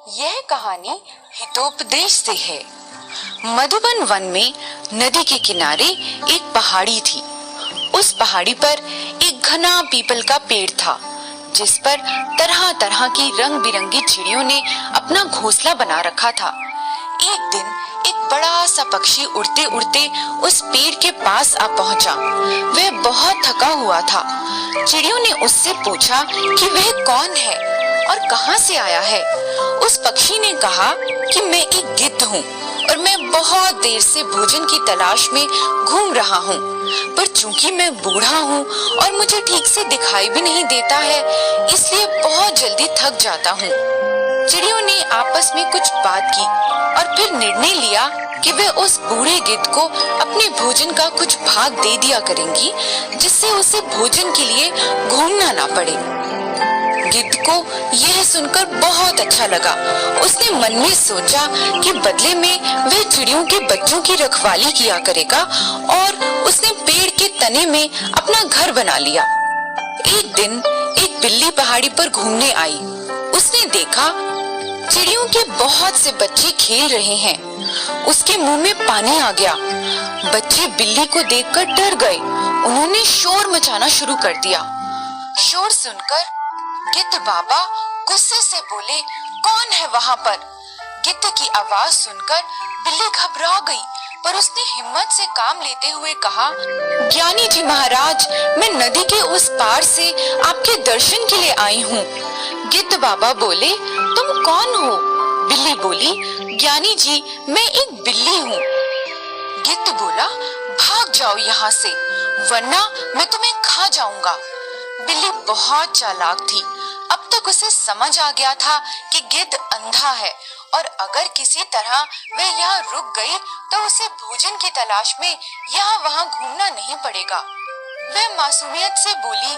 यह कहानी हितोपदेश से है। मधुबन वन में नदी के किनारे एक पहाड़ी थी। उस पहाड़ी पर एक घना पीपल का पेड़ था, जिस पर तरह तरह की रंग बिरंगी चिड़ियों ने अपना घोंसला बना रखा था। एक दिन एक बड़ा सा पक्षी उड़ते उड़ते उस पेड़ के पास आ पहुंचा। वह बहुत थका हुआ था। चिड़ियों ने उससे पूछा कि वह कौन है और कहां से आया है। उस पक्षी ने कहा कि मैं एक गिद्ध हूँ और मैं बहुत देर से भोजन की तलाश में घूम रहा हूँ, पर चूंकि मैं बूढ़ा हूँ और मुझे ठीक से दिखाई भी नहीं देता है, इसलिए बहुत जल्दी थक जाता हूँ। चिड़ियों ने आपस में कुछ बात की और फिर निर्णय लिया कि वे उस बूढ़े गिद्ध को अपने भोजन का कुछ भाग दे दिया करेंगी, जिससे उसे भोजन के लिए घूमना ना पड़े। गिद्ध को यह सुनकर बहुत अच्छा लगा। उसने मन में सोचा कि बदले में वह चिड़ियों के बच्चों की रखवाली किया करेगा और उसने पेड़ के तने में अपना घर बना लिया। एक दिन एक बिल्ली पहाड़ी पर घूमने आई। उसने देखा चिड़ियों के बहुत से बच्चे खेल रहे हैं। उसके मुंह में पानी आ गया। बच्चे बिल्ली को देखकर डर गए। उन्होंने शोर मचाना शुरू कर दिया। शोर सुनकर गिद्ध बाबा गुस्से से बोले, कौन है वहाँ पर? गिद्ध की आवाज सुनकर बिल्ली घबरा गई, पर उसने हिम्मत से काम लेते हुए कहा, ज्ञानी जी महाराज, मैं नदी के उस पार से आपके दर्शन के लिए आई हूँ। गिद्ध बाबा बोले, तुम कौन हो? बिल्ली बोली, ज्ञानी जी, मैं एक बिल्ली हूँ। गिद्ध बोला, भाग जाओ यहाँ से, वरना मैं तुम्हें खा जाऊंगा। बिल्ली बहुत चालाक थी। अब तक उसे समझ आ गया था कि गिद्ध अंधा है और अगर किसी तरह वह यहाँ रुक गई तो उसे भोजन की तलाश में यहाँ वहाँ घूमना नहीं पड़ेगा। वह मासूमियत से बोली,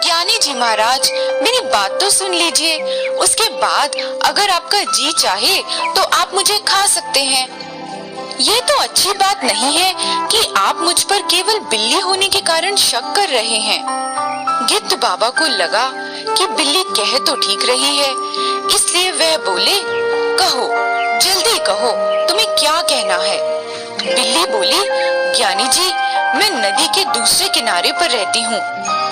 ज्ञानी जी महाराज, मेरी बात तो सुन लीजिए। उसके बाद अगर आपका जी चाहे तो आप मुझे खा सकते हैं। ये तो अच्छी बात नहीं है कि आप मुझ पर केवल बिल्ली होने के कारण शक कर रहे हैं। गिद्ध बाबा को लगा कि बिल्ली कह तो ठीक रही है, इसलिए वह बोले, कहो, जल्दी कहो, तुम्हें क्या कहना है? बिल्ली बोली, ज्ञानी जी, मैं नदी के दूसरे किनारे पर रहती हूँ।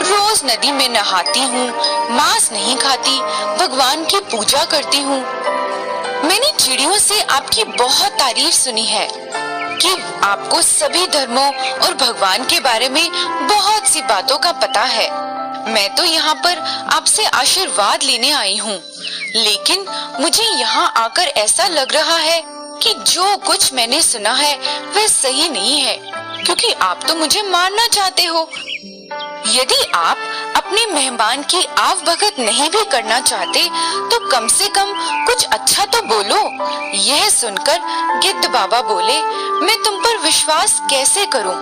रोज नदी में नहाती हूँ, मांस नहीं खाती, भगवान की पूजा करती हूँ। मैंने चिड़ियों से आपकी बहुत तारीफ सुनी है कि आपको सभी धर्मों और भगवान के बारे में बहुत सी बातों का पता है। मैं तो यहाँ पर आपसे आशीर्वाद लेने आई हूँ, लेकिन मुझे यहाँ आकर ऐसा लग रहा है कि जो कुछ मैंने सुना है वह सही नहीं है, क्योंकि आप तो मुझे मारना चाहते हो। यदि आप अपने मेहमान की आवभगत नहीं भी करना चाहते तो कम से कम कुछ अच्छा तो बोलो। यह सुनकर गिद्ध बाबा बोले, मैं तुम पर विश्वास कैसे करूं?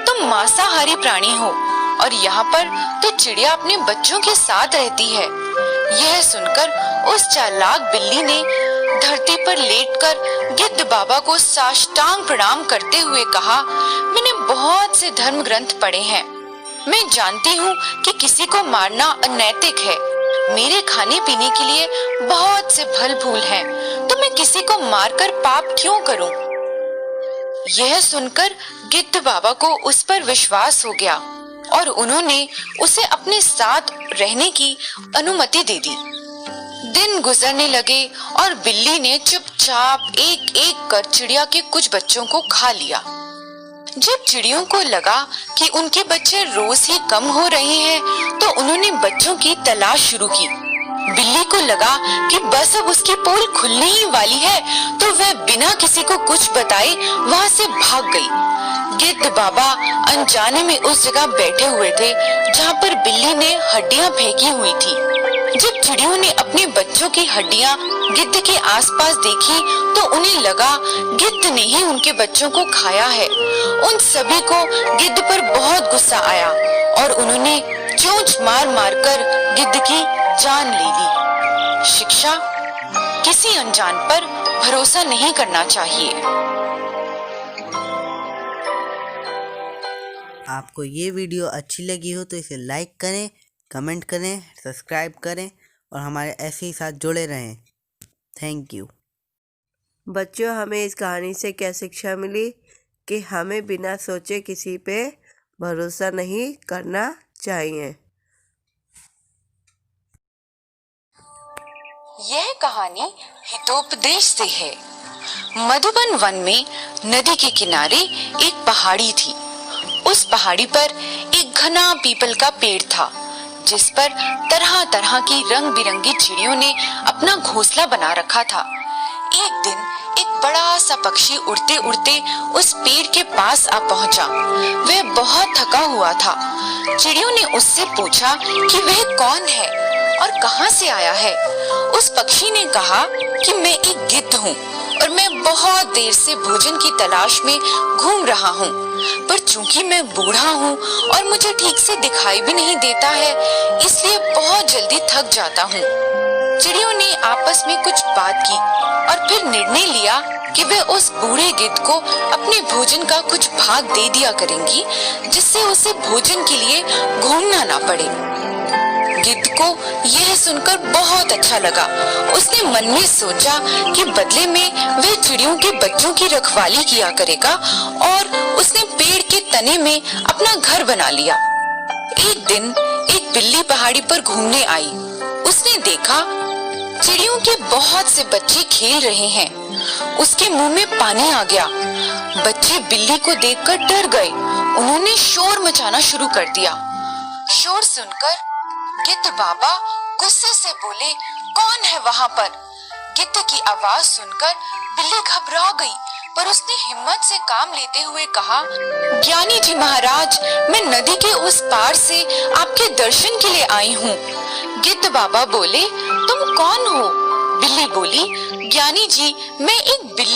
तुम मांसाहारी प्राणी हो और यहाँ पर तो चिड़िया अपने बच्चों के साथ रहती है। यह सुनकर उस चालाक बिल्ली ने धरती पर लेटकर गिद्ध बाबा को साष्टांग प्रणाम करते हुए कहा, मैंने बहुत से धर्म ग्रंथ पढ़े हैं। मैं जानती हूँ कि किसी को मारना अनैतिक है। मेरे खाने पीने के लिए बहुत से फल फूल हैं, तो मैं किसी को मारकर पाप क्यों करूं? यह सुनकर गिद्ध बाबा को उस पर विश्वास हो गया और उन्होंने उसे अपने साथ रहने की अनुमति दे दी। दिन गुजरने लगे और बिल्ली ने चुपचाप एक एक कर चिड़िया के कुछ बच्चों को खा लिया। जब चिड़ियों को लगा कि उनके बच्चे रोज ही कम हो रहे हैं, तो उन्होंने बच्चों की तलाश शुरू की। बिल्ली को लगा कि बस अब उसकी पोल खुलने ही वाली है, तो वह बिना किसी को कुछ बताए वहां से भाग गई। गिद्ध बाबा अनजाने में उस जगह बैठे हुए थे जहाँ पर बिल्ली ने हड्डियां फेंकी हुई थी। जब चिड़ियों ने अपने बच्चों की हड्डियां गिद्ध के आसपास देखी तो उन्हें लगा गिद्ध ने ही उनके बच्चों को खाया है। उन सभी को गिद्ध पर बहुत गुस्सा आया और उन्होंने चोंच मार मार कर गिद्ध की जान ले ली। शिक्षा, किसी अनजान पर भरोसा नहीं करना चाहिए। आपको ये वीडियो अच्छी लगी हो तो इसे लाइक करें, कमेंट करें, सब्सक्राइब करें और हमारे ऐसे ही साथ जुड़े रहें। Thank you. बच्चों, हमें इस कहानी से क्या शिक्षा मिली कि हमें बिना सोचे किसी पे भरोसा नहीं करना चाहिए। यह कहानी हितोपदेश से है। मधुबन वन में नदी के किनारे एक पहाड़ी थी। उस पहाड़ी पर एक घना पीपल का पेड़ था, जिस पर तरह तरह की रंग बिरंगी चिड़ियों ने अपना घोंसला बना रखा था। एक दिन एक बड़ा सा पक्षी उड़ते उड़ते उस पेड़ के पास आ पहुंचा। वह बहुत थका हुआ था। चिड़ियों ने उससे पूछा कि वह कौन है और कहां से आया है। उस पक्षी ने कहा कि मैं एक गिद्ध हूँ और मैं बहुत देर से भोजन की तलाश में घूम रहा हूँ, पर चूंकि मैं बूढ़ा हूँ और मुझे ठीक से दिखाई भी नहीं देता है, इसलिए बहुत जल्दी थक जाता हूँ। चिड़ियों ने आपस में कुछ बात की और फिर निर्णय लिया कि वे उस बूढ़े गिद्ध को अपने भोजन का कुछ भाग दे दिया करेंगी, जिससे उसे भोजन के लिए घूमना ना पड़े। गिद्ध को यह सुनकर बहुत अच्छा लगा। उसने मन में सोचा कि बदले में वह चिड़ियों के बच्चों की रखवाली किया करेगा, और उसने पेड़ के तने में अपना घर बना लिया। एक दिन एक बिल्ली पहाड़ी पर घूमने आई। उसने देखा चिड़ियों के बहुत से बच्चे खेल रहे हैं। उसके मुंह में पानी आ गया। बच्चे बिल्ली को देखकर डर गए। उन्होंने शोर मचाना शुरू कर दिया। शोर सुनकर गिद्ध बाबा गुस्से से बोले, कौन है वहां पर? गिद्ध की आवाज सुनकर बिल्ली घबरा गई, पर उसने हिम्मत से काम लेते हुए कहा, ज्ञानी जी महाराज, मैं नदी के उस पार से आपके दर्शन के लिए आई हूँ। गिद्ध बाबा बोले, तुम कौन हो? बिल्ली बोली, ज्ञानी जी, मैं एक बिल्ली